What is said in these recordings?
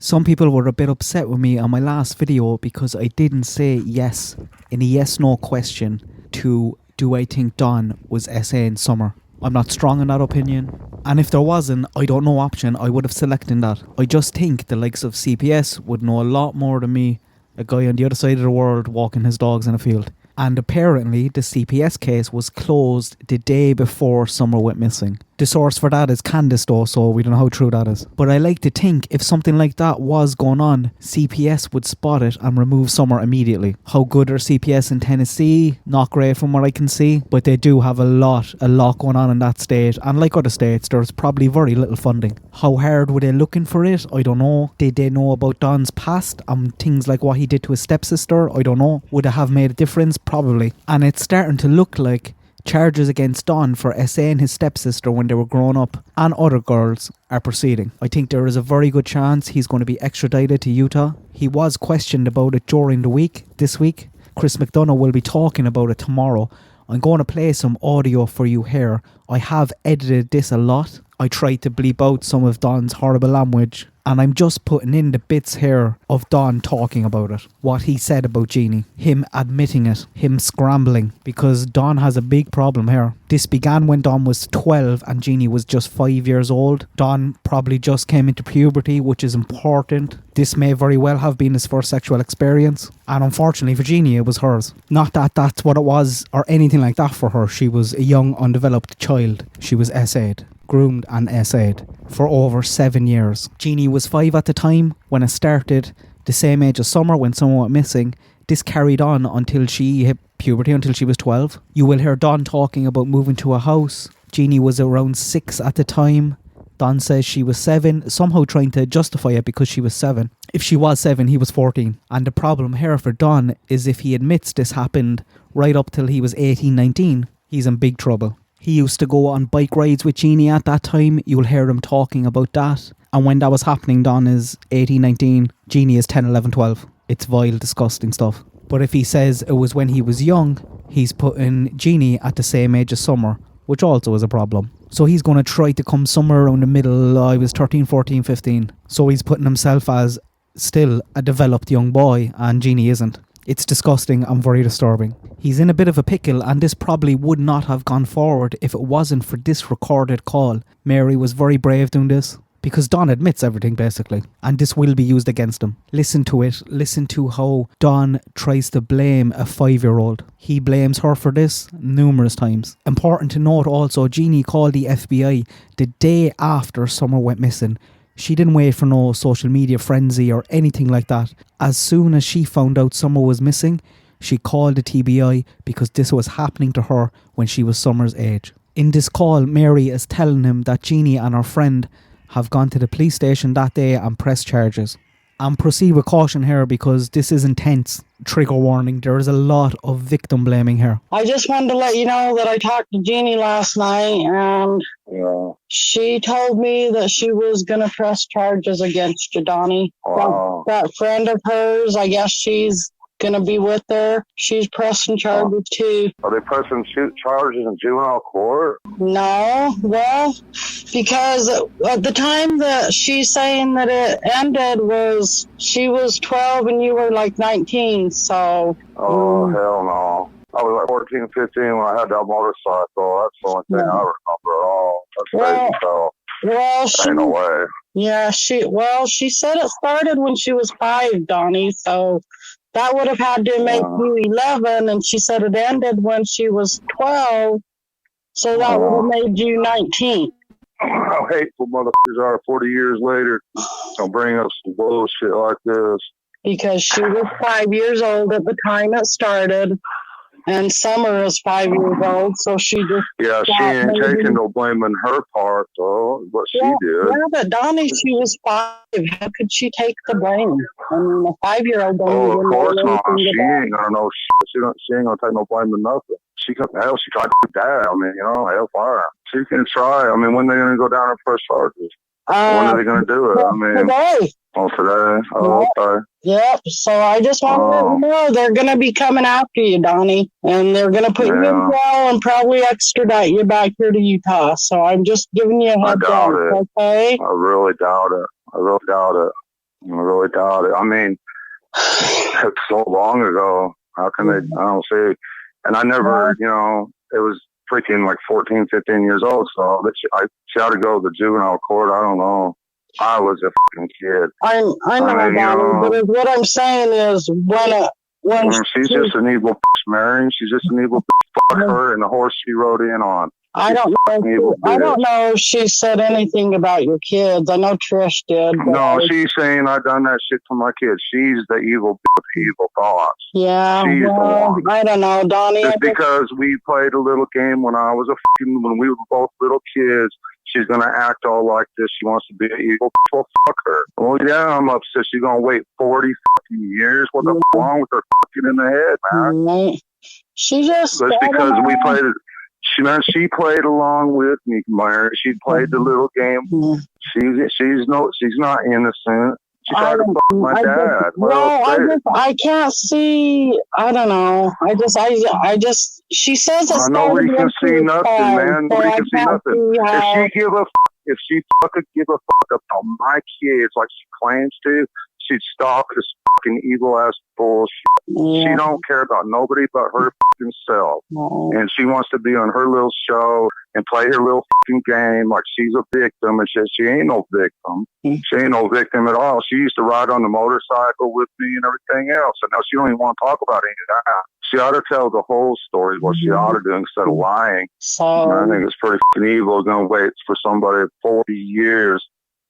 Some people were a bit upset with me on my last video because I didn't say yes in a yes-no question to do I think Don was SA in summer. I'm not strong in that opinion. And if there wasn't, I don't know option, I would have selected that. I just think the likes of CPS would know a lot more than me, a guy on the other side of the world walking his dogs in a field. And apparently the CPS case was closed the day before Summer went missing. The source for that is Candice though, so we don't know how true that is. But I like to think if something like that was going on, CPS would spot it and remove Summer immediately. How good are CPS in Tennessee? Not great from what I can see, but they do have a lot going on in that state. And like other states, there's probably very little funding. How hard were they looking for it? I don't know. Did they know about Don's past and things like what he did to his stepsister? I don't know. Would it have made a difference? Probably. And it's starting to look like charges against Don for SA&ing his stepsister when they were growing up and other girls are proceeding. I think there is a very good chance he's going to be extradited to Utah. He was questioned about it during the week, this week. Chris McDonough will be talking about it tomorrow. I'm going to play some audio for you here. I have edited this a lot. I tried to bleep out some of Don's horrible language. And I'm just putting in the bits here of Don talking about it. What he said about Jeanne. Him admitting it. Him scrambling. Because Don has a big problem here. This began when Don was 12 and Jeanne was just 5 years old. Don probably just came into puberty, which is important. This may very well have been his first sexual experience. And unfortunately for Jeanne, it was hers. Not that that's what it was or anything like that for her. She was a young, undeveloped child. She was SA'd. Groomed and SA'd for over 7 years. Jeanne was 5 at the time when it started, the same age as Summer when someone went missing. This carried on until she hit puberty, until she was 12. You will hear Don talking about moving to a house. Jeanne was around 6 at the time. Don says she was 7, somehow trying to justify it because she was 7. If she was 7, he was 14. And the problem here for Don is if he admits this happened right up till he was 18, 19, he's in big trouble. He used to go on bike rides with Jeanne at that time. You'll hear him talking about that. And when that was happening, Don is 18, 19. Jeanne is 10, 11, 12. It's vile, disgusting stuff. But if he says it was when he was young, he's putting Jeanne at the same age as Summer, which also is a problem. So he's going to try to come somewhere around the middle. I was 13, 14, 15. So he's putting himself as still a developed young boy, and Jeanne isn't. It's disgusting and very disturbing. He's in a bit of a pickle, and this probably would not have gone forward if it wasn't for this recorded call. Mary was very brave doing this, because Don admits everything basically, and this will be used against him. Listen to it. Listen to how Don tries to blame a 5-year-old. He blames her for this numerous times. Important to note also, Jeanne called the FBI the day after Summer went missing. She didn't wait for no social media frenzy or anything like that. As soon as she found out Summer was missing, she called the TBI because this was happening to her when she was Summer's age. In this call, Mary is telling him that Jeanne and her friend have gone to the police station that day and pressed charges. And proceed with caution here because this is intense. Trigger warning, there is a lot of victim blaming here. I just wanted to let you know that I talked to Jeanne last night and she told me that she was going to press charges against you, Donnie. Wow. That friend of hers, I guess she's going to be with her. She's pressing charges too. Are they pressing charges in juvenile court? No, well, because at the time that she's saying that it ended was she was 12 and you were like 19, so... Oh, hell no. I was like 14, 15 when I had that motorcycle. That's the only thing I remember at all. That's crazy, so... Well, ain't no way. Yeah, she said it started when she was 5, Donnie, so... That would have had to make you 11, and she said it ended when she was 12, so that would have made you 19. How hateful motherfuckers are 40 years later. Don't bring up some bullshit like this. Because she was 5 years old at the time it started, and Summer is 5 years old, so she just... Yeah, she ain't taking no blame in her part, though, what she did. Yeah, but Donnie, she was 5. How could she take the blame? I mean, a 5-year-old don't Oh, even of course know not. anything She about. ain't gonna know shit. She ain't gonna take no blame in nothing. She tried to die. I mean, hellfire. She can try. I mean, when are they gonna go down and press charges? When are they gonna do it? I mean, today. Oh, today? Oh, okay. Yep. So I just want to let you know they're going to be coming after you, Donnie, and they're going to put you in jail and probably extradite you back here to Utah. So I'm just giving you a heads up. Okay? I really doubt it. really doubt it. I mean, it's so long ago. How can they? I don't see. And I never, you know, it was freaking like 14, 15 years old. So she had to go to the juvenile court. I don't know. I was a fucking kid. I know, Donnie, but what I'm saying is when she's just an evil bitch, Mary. She's just an evil bitch. Fuck her and the horse she rode in on. I don't know if she said anything about your kids. I know Trish did. No, she's saying I done that shit to my kids. She's the evil bitch with evil thoughts. Yeah, she's the one. I don't know, Donnie. Just because we played a little game when when we were both little kids, she's going to act all like this. She wants to be an evil bitch. Well, fuck her. Well, yeah, I'm upset. She's going to wait 40 fucking years. What the fuck wrong with her fucking in the head, man? Right. She just... Just because we played it. She played along with me, Myra. She played the little game. She's not innocent. She tried to fuck my dad. I can't see. I don't know. I just. She says it's. Nobody can see nothing, man. Nobody can see nothing. If she fucking give a fuck about my kids like she claims to, she'd stalk this fucking evil ass bullshit. Yeah. She don't care about nobody but her fucking self. Oh. And she wants to be on her little show and play her little fucking game like she's a victim and shit. She ain't no victim. She ain't no victim at all. She used to ride on the motorcycle with me and everything else. And now she don't even want to talk about any of that. She ought to tell the whole story, what she ought to do instead of lying. So I think it's pretty fucking evil going to wait for somebody 40 years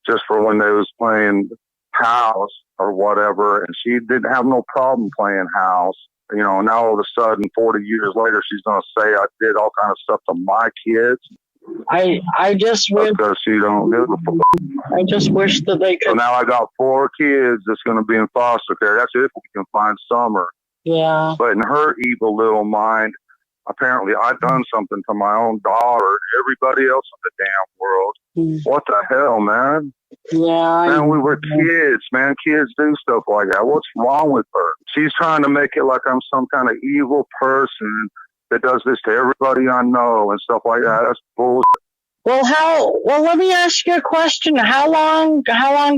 just for when they was playing house or whatever, and she didn't have no problem playing house, you know. Now all of a sudden, 40 years later, she's gonna say I did all kind of stuff to my kids. I just wish because she don't give a fuck. I just wish that they could. So now I got 4 kids that's gonna be in foster care. That's if we can find Summer. Yeah. But in her evil little mind, apparently I've done something to my own daughter and everybody else in the damn world. What the hell, man? Yeah. Man, we were kids, man. Kids do stuff like that. What's wrong with her? She's trying to make it like I'm some kind of evil person that does this to everybody I know and stuff like that. That's bullshit. Well, let me ask you a question. How long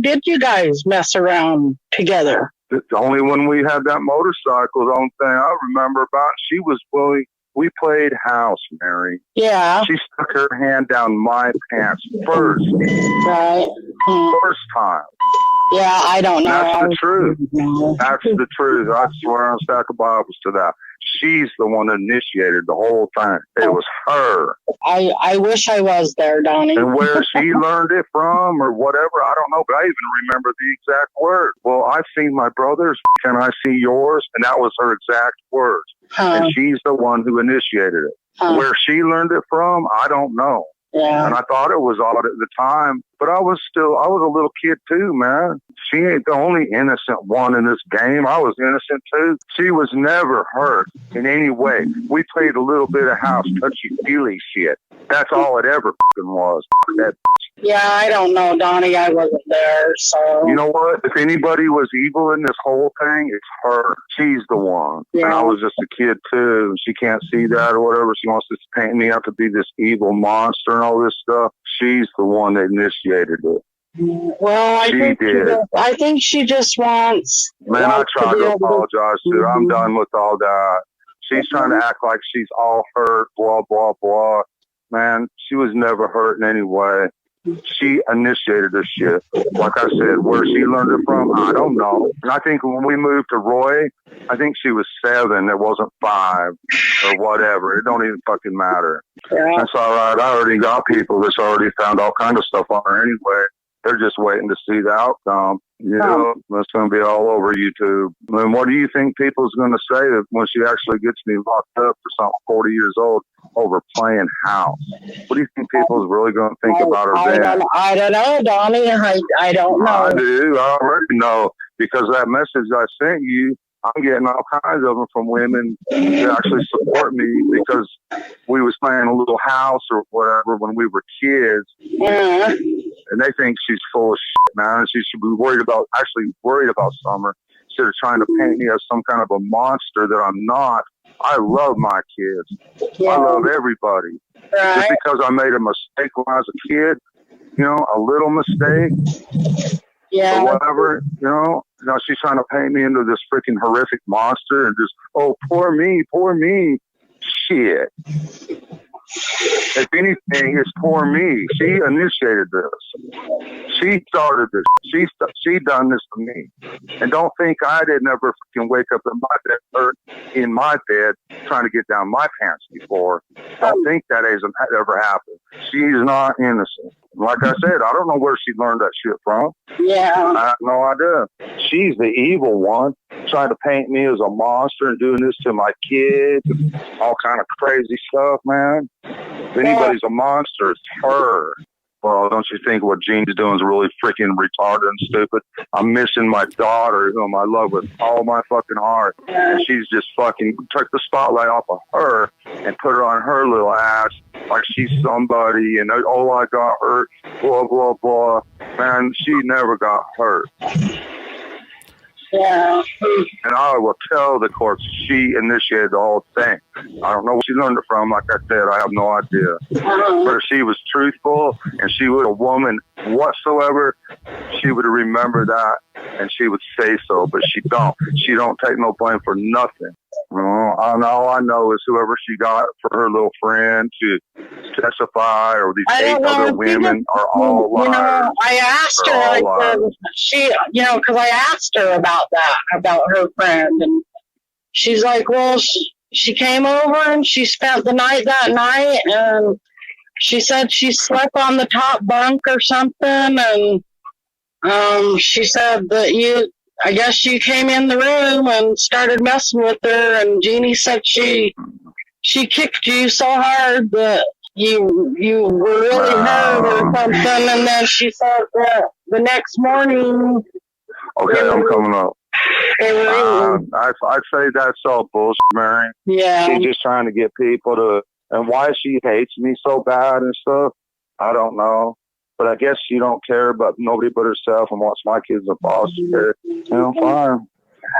did you guys mess around together? It's only when we had that motorcycle, the only thing I remember about, she was willing. We played house, Mary. Yeah. She stuck her hand down my pants first. Right. First time. Yeah, I don't know. That's the truth. That's the truth. I swear on a stack of Bibles to that. She's the one that initiated the whole thing. It was her. I wish I was there, Donnie. And where she learned it from or whatever, I don't know, but I even remember the exact word. Well, I've seen my brother's. Can I see yours? And that was her exact words. And she's the one who initiated it. Where she learned it from, I don't know. Yeah. And I thought it was odd at the time, but I was a little kid too, man. She ain't the only innocent one in this game. I was innocent too. She was never hurt in any way. We played a little bit of house touchy-feely shit. That's all it ever fucking was. That. Yeah, I don't know, Donnie. I wasn't there, so. You know what? If anybody was evil in this whole thing, it's her. She's the one. Yeah. And I was just a kid too. She can't see that or whatever. She wants to paint me up to be this evil monster and all this stuff. She's the one that initiated it. Well, I think she just wants. Man, I tried to apologize to her. I'm done with all that. She's trying to act like she's all hurt, blah, blah, blah. Man, she was never hurt in any way. She initiated this shit. Like I said, where she learned it from, I don't know. And I think when we moved to Roy, I think she was 7. It wasn't 5 or whatever. It don't even fucking matter. Yeah. That's all right. I already got people that's already found all kind of stuff on her anyway. They're just waiting to see the outcome. You know, that's going to be all over YouTube. I mean, what do you think people's going to say when she actually gets me locked up for something 40 years old over playing house? What do you think people's really going to think about her then? I don't know, Donnie. I don't know. I do. I already know because that message I sent you, I'm getting all kinds of them from women that actually support me because we was playing a little house or whatever when we were kids. Yeah. And they think she's full of shit, man. She should be worried about Summer instead of trying to paint me as some kind of a monster that I'm not. I love my kids. Yeah. I love everybody. Right. Just because I made a mistake when I was a kid, you know, a little mistake, Yeah. or whatever, she's trying to paint me into this freaking horrific monster and just, oh, poor me. Shit. If anything, it's poor me. She initiated this. She started this. She done this to me. And don't think I didn't ever freaking wake up in my bed trying to get down my pants before. Don't think that hasn't ever happened. She's not innocent. Like I said, I don't know where she learned that shit from. Yeah. I have no idea. She's the evil one, trying to paint me as a monster and doing this to my kids, and all kind of crazy stuff, man. If anybody's a monster, it's her. Well, don't you think what Jeanne's doing is really freaking retarded and stupid? I'm missing my daughter, whom I love with all my fucking heart. And she's just fucking took the spotlight off of her and put her on her little ass like she's somebody. And, oh, I got hurt, blah, blah, blah. Man, she never got hurt. Yeah. And I will tell the courts she initiated the whole thing. I don't know where she learned it from. Like I said, I have no idea. But if she was truthful and she was a woman whatsoever, she would remember that and she would say so. But she don't. She don't take no blame for nothing. All I know is whoever she got for her little friend to testify, or these 8 other women are all liars. I asked her, because I asked her about her friend, and she's like, well, she came over and she spent the night that night, and she said she slept on the top bunk or something, and she said that I guess you came in the room and started messing with her, and Jeannie said she kicked you so hard that you were really hurt or something, and then she said that the next morning. Okay, I'm coming up. I'd say that's all bullshit, Mary. Yeah. She's just trying to get people to, and why she hates me so bad and stuff, I don't know. But I guess she don't care about nobody but herself and wants my kids in foster care. Fine.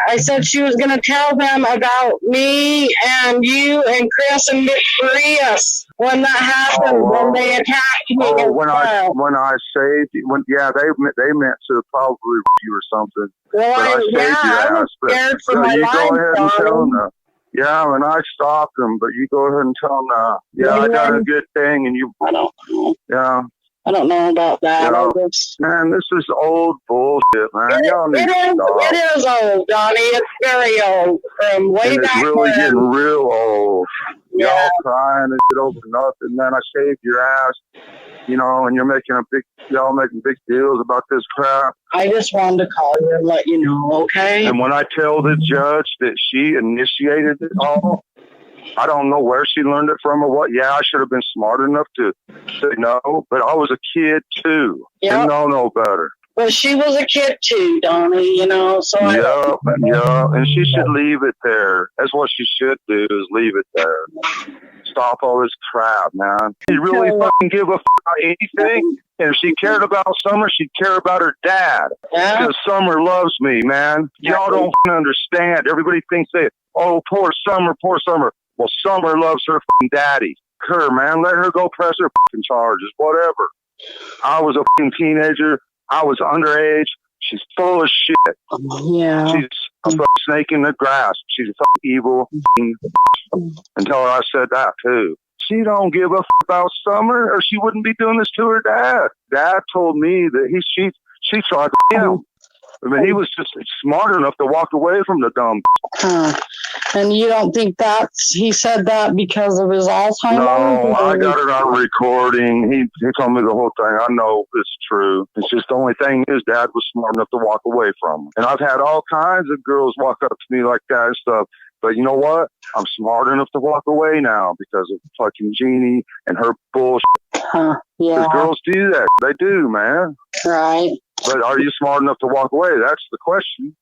I said she was going to tell them about me and you and Chris and Nick Farias when that happened, when they attacked me. When I saved you, they meant to probably you or something. Well, I was scared for my life. Go ahead and tell them. Yeah, and I stopped them, but you go ahead and tell them that. Yeah, I got a good thing, and you. I don't know. Yeah. I don't know about that. Man, this is old bullshit, man. It is old, Donnie. It's very old. From way back it's really getting real old. Yeah. Y'all crying and get over nothing. Man, I saved your ass. And you're making y'all making big deals about this crap. I just wanted to call you and let you know, okay? And when I tell the judge that she initiated it all, I don't know where she learned it from or what. Yeah, I should have been smart enough to say no, but I was a kid too. Yep. Didn't know no better. Well, she was a kid too, Donnie, so. Yeah, and she should leave it there. That's what she should do, is leave it there. Stop all this crap, man. She really fucking give a f about anything? And if she cared about Summer, she'd care about her dad. Yeah. Because Summer loves me, man. Y'all don't understand. Everybody thinks oh, poor Summer. Well, Summer loves her fucking daddy. Her, man, let her go press her fucking charges, whatever. I was a fucking teenager. I was underage. She's full of shit. Yeah. She's a fucking snake in the grass. She's a fucking evil. And tell her I said that too. She don't give a f about Summer, or she wouldn't be doing this to her dad. Dad told me that she tried to him. I mean, he was just smart enough to walk away from the dumb. And you don't think he said that because of his Alzheimer's? No, I got it on recording. He told me the whole thing. I know it's true. It's just the only thing is Dad was smart enough to walk away from him. And I've had all kinds of girls walk up to me like that and stuff. But you know what? I'm smart enough to walk away now because of fucking Jeannie and her bullshit. Yeah. Because girls do that. They do, man. Right. But are you smart enough to walk away? That's the question.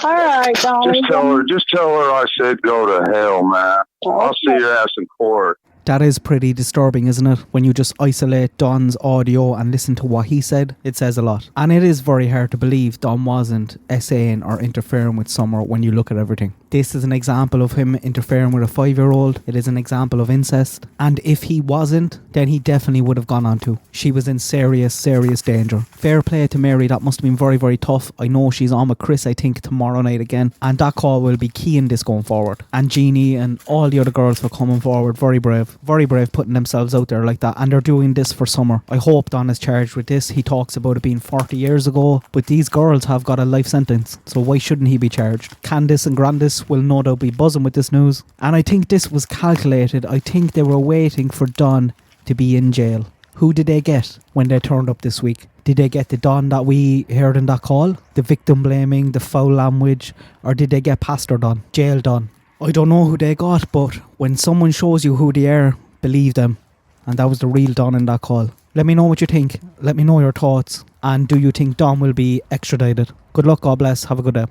All right, Donnie. Just tell her I said go to hell, man. Okay. I'll see your ass in court. That is pretty disturbing, isn't it? When you just isolate Don's audio and listen to what he said, it says a lot. And it is very hard to believe Don wasn't essaying or interfering with Summer when you look at everything. This is an example of him interfering with a 5-year-old. It is an example of incest. And if he wasn't, then he definitely would have gone on to. She was in serious, serious danger. Fair play to Mary. That must have been very, very tough. I know she's on with Chris, I think, tomorrow night again. And that call will be key in this going forward. And Jeanne and all the other girls for coming forward. Very brave putting themselves out there like that, and they're doing this for Summer. I hope Don is charged with this. He talks about it being 40 years ago, but these girls have got a life sentence, so why shouldn't he be charged? Candice and Grandis will no doubt be buzzing with this news, and I think this was calculated. I think they were waiting for Don to be in jail. Who did they get when they turned up this week? Did they get the Don that we heard in that call? The victim blaming, the foul language, or did they get Pastor Don, jail Don? I don't know who they got, but when someone shows you who they are, believe them. And that was the real Don in that call. Let me know what you think. Let me know your thoughts. And do you think Don will be extradited? Good luck, God bless. Have a good day.